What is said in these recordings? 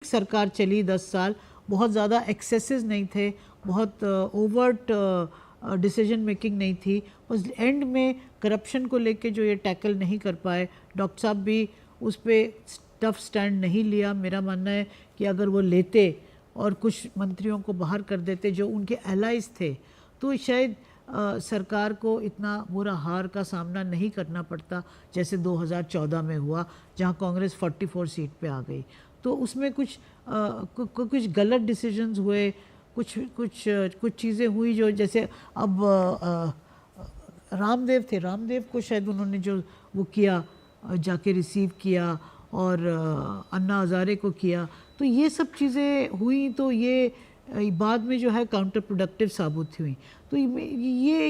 सरकार चली 10 साल, बहुत ज़्यादा एक्सेसेस नहीं थे, बहुत ओवर्ट डिसीजन मेकिंग नहीं थी। उस एंड में करप्शन को लेके जो ये टैकल नहीं कर पाए, डॉक्टर साहब भी उस पर टफ स्टैंड नहीं लिया। मेरा मानना है कि अगर वो लेते और कुछ मंत्रियों को बाहर कर देते जो उनके एलाइज थे, तो शायद सरकार को इतना बुरा हार का सामना नहीं करना पड़ता जैसे 2014 में हुआ, जहां कांग्रेस 44 सीट पे आ गई। तो उसमें कुछ गलत डिसीजंस हुए, कुछ चीज़ें हुई जो जैसे अब रामदेव को शायद उन्होंने जो वो किया, जाके रिसीव किया और अन्ना हज़ारे को किया, तो ये सब चीज़ें हुई, तो ये बाद में जो है काउंटर प्रोडक्टिव साबित हुई। तो ये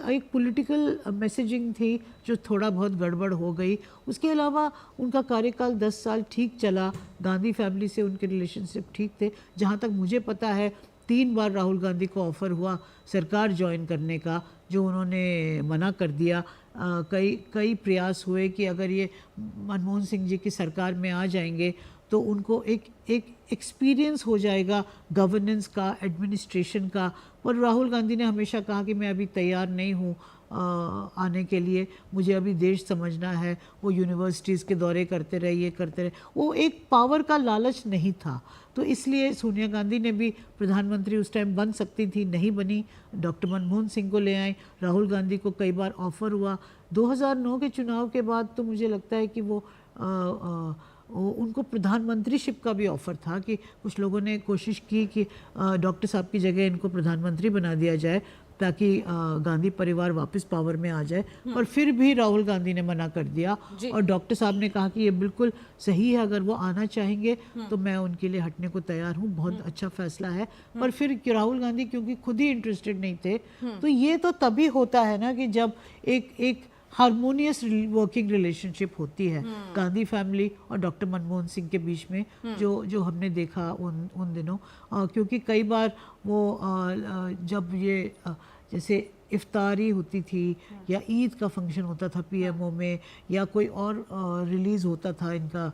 एक पॉलिटिकल मैसेजिंग थी जो थोड़ा बहुत गड़बड़ हो गई। उसके अलावा उनका कार्यकाल 10 साल ठीक चला, गांधी फैमिली से उनके रिलेशनशिप ठीक थे। जहाँ तक मुझे पता है 3 बार राहुल गांधी को ऑफ़र हुआ सरकार ज्वाइन करने का, जो उन्होंने मना कर दिया। कई प्रयास हुए कि अगर ये मनमोहन सिंह जी की सरकार में आ जाएंगे तो उनको एक एक्सपीरियंस हो जाएगा गवर्नेंस का, एडमिनिस्ट्रेशन का। पर राहुल गांधी ने हमेशा कहा कि मैं अभी तैयार नहीं हूँ आने के लिए, मुझे अभी देश समझना है। वो यूनिवर्सिटीज़ के दौरे करते रहे। वो एक पावर का लालच नहीं था, तो इसलिए सोनिया गांधी ने भी प्रधानमंत्री उस टाइम बन सकती थी, नहीं बनी, डॉक्टर मनमोहन सिंह को ले आए। राहुल गांधी को कई बार ऑफ़र हुआ। 2009 के चुनाव के बाद तो मुझे लगता है कि वो उनको प्रधानमंत्रीशिप का भी ऑफ़र था कि कुछ लोगों ने कोशिश की कि डॉक्टर साहब की जगह इनको प्रधानमंत्री बना दिया जाए ताकि गांधी परिवार वापस पावर में आ जाए। पर फिर भी राहुल गांधी ने मना कर दिया और डॉक्टर साहब ने कहा कि ये बिल्कुल सही है, अगर वो आना चाहेंगे तो मैं उनके लिए हटने को तैयार हूँ, बहुत अच्छा फैसला है। पर फिर राहुल गांधी क्योंकि खुद ही इंटरेस्टेड नहीं थे, तो ये तो तभी होता है ना कि जब एक हारमोनियस वर्किंग रिलेशनशिप होती है गांधी फैमिली और डॉक्टर मनमोहन सिंह के बीच में, जो हमने देखा उन दिनों। क्योंकि कई बार वो जब ये जैसे इफ्तारी होती थी या ईद का फंक्शन होता था पीएमओ में, या कोई और रिलीज़ होता था इनका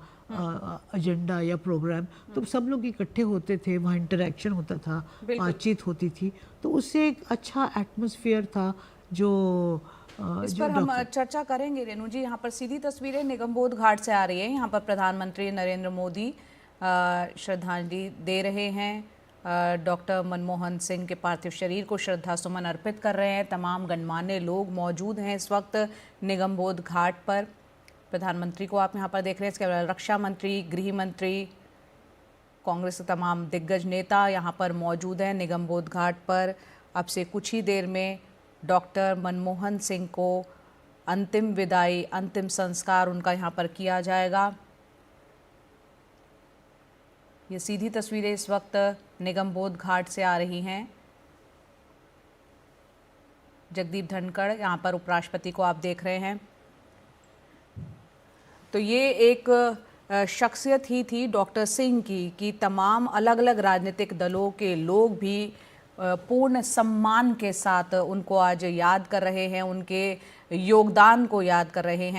एजेंडा या प्रोग्राम, तो सब लोग इकट्ठे होते थे, वहाँ इंटरेक्शन होता था, बातचीत होती थी, तो उससे एक अच्छा एटमॉस्फेयर था। जो इस पर हम चर्चा करेंगे रेणु जी। यहाँ पर सीधी तस्वीरें निगमबोध घाट से आ रही है। यहाँ पर प्रधानमंत्री नरेंद्र मोदी श्रद्धांजलि दे रहे हैं, डॉक्टर मनमोहन सिंह के पार्थिव शरीर को श्रद्धा सुमन अर्पित कर रहे हैं। तमाम गणमान्य लोग मौजूद हैं इस वक्त निगमबोध घाट पर। प्रधानमंत्री को आप यहाँ पर देख रहे हैं, इसके अलावा रक्षा मंत्री, गृह मंत्री, कांग्रेस के तमाम दिग्गज नेता यहाँ पर मौजूद हैं निगमबोध घाट पर। अब से कुछ ही देर में डॉक्टर मनमोहन सिंह को अंतिम विदाई, अंतिम संस्कार उनका यहाँ पर किया जाएगा। ये सीधी तस्वीरें इस वक्त निगमबोध घाट से आ रही हैं। जगदीप धनखड़ यहाँ पर उपराष्ट्रपति को आप देख रहे हैं। तो ये एक शख्सियत ही थी डॉक्टर सिंह की कि तमाम अलग अलग राजनीतिक दलों के लोग भी पूर्ण सम्मान के साथ उनको आज याद कर रहे हैं, उनके योगदान को याद कर रहे हैं।